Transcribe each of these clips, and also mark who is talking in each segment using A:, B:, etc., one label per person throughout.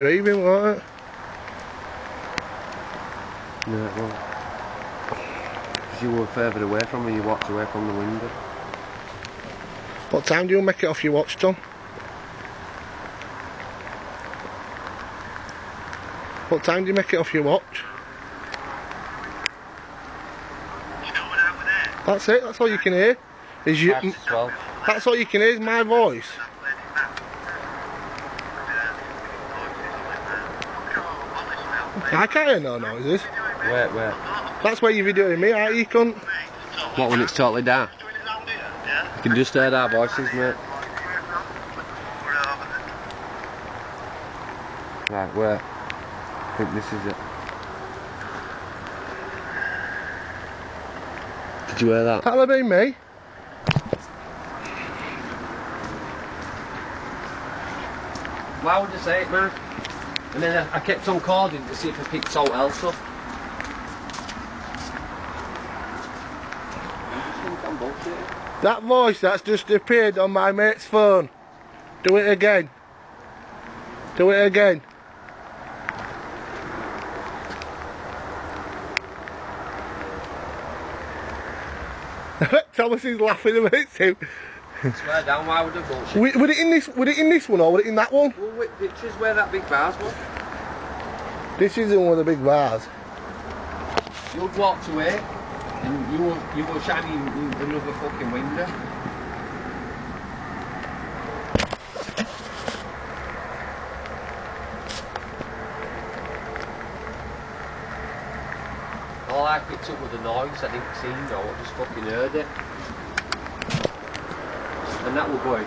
A: Breathing, won't it?
B: No, it won't. Because you were further away from me, you walked away from the window.
A: What time do you make it off your watch, Tom? What time do you make it off your watch? That's it, that's all you can hear. Is you,
B: 5 to 12.
A: that's all you can hear is my voice. I can't hear no noises.
B: Wait.
A: That's why you're videoing me, aren't you, cunt?
B: What, when it's totally dark? You can just hear our voices, mate. Right, wait. I think this is it. Did you hear that?
A: That'll have been me.
B: Why would you say it, man? And then I kept on calling to see if I picked something else up.
A: That voice that's just appeared on my mate's phone. Do it again. Do it again. Thomas is laughing a bit too.
B: Swear down, why would I bullshit?
A: Would it in this one or would it in that one?
B: Well, which is where that big vase was.
A: This is the one with the big vase.
B: You'd walked away and you were shining another fucking window. All I picked up was the noise, I didn't see no, I just fucking heard it. And that was going.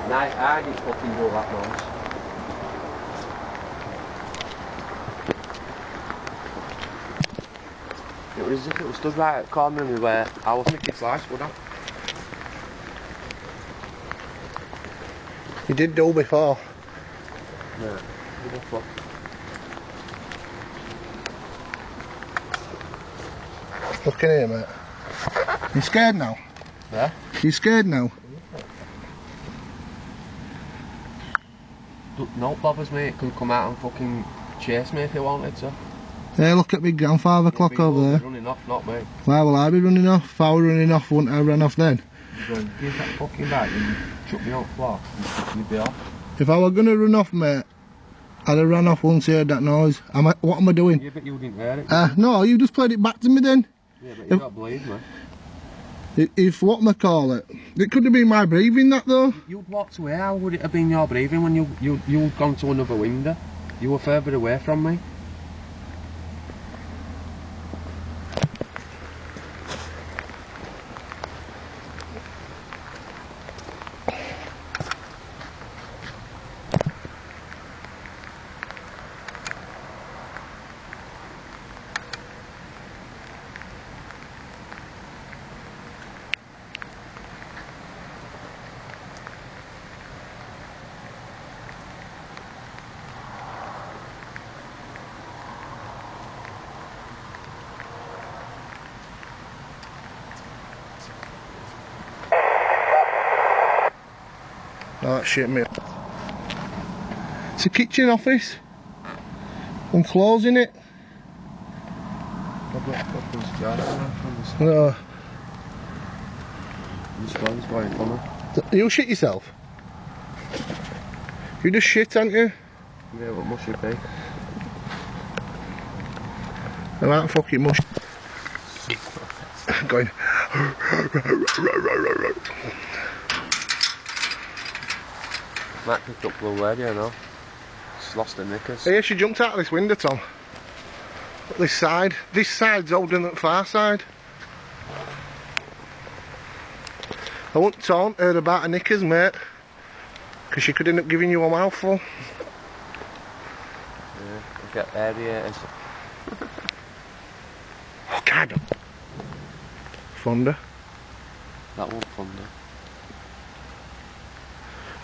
B: And I didn't fucking do that noise. It was as if it was stood right at the corner of me where I was making slice, would I?
A: You did do before.
B: Yeah. Fuck.
A: Look in here, mate. You scared now?
B: Yeah?
A: You scared now?
B: No bothers me, it could come out and fucking chase me if it wanted to.
A: Hey, look at big grandfather clock over there.
B: Running off, not me.
A: Why will I be running off? If I were running off, wouldn't I run off then?
B: You're going, give that fucking back and chuck me on the floor and you'd be off.
A: If I were gonna run off, mate, I'd have run off once I heard that noise. What am I doing?
B: Yeah, but you didn't hear it.
A: No, you just played it back to me then.
B: Yeah, but you don't believe me.
A: If what am I call it? It could have been my breathing, that though.
B: You'd walked away, how would it have been your breathing when you'd gone to another window? You were further away from me.
A: Oh, shit, mate. It's a kitchen office. I'm closing it. No. You shit yourself? You just shit, aren't you?
B: Yeah, what must it be?
A: I like fucking mush. Going.
B: Might pick up Blue Radio now. Just lost the knickers.
A: Hey, she jumped out of this window, Tom. This side. This side's older than the far side. I wouldn't taunt her about her knickers, mate. Because she could end up giving you a mouthful.
B: Yeah, I've got aerators.
A: Oh, God. Thunder.
B: That won't thunder.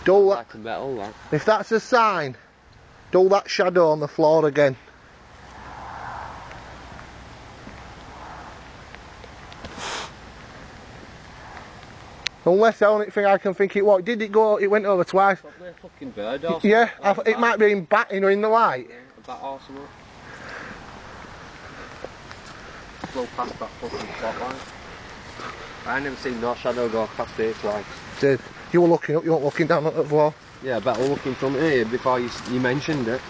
A: Do
B: Like
A: that.
B: a metal, that.
A: If that's a sign, do that shadow on the floor again. Unless the only thing I can think it was, did it go, it went over twice?
B: Probably a fucking bird or something.
A: Yeah, it might be in batting or in the light.
B: Yeah, a bat or something. Flew past that fucking spotlight. I never seen no shadow go past here twice.
A: Did. You were looking up, you weren't looking down at the floor.
B: Yeah, better look in front of you before you mentioned it.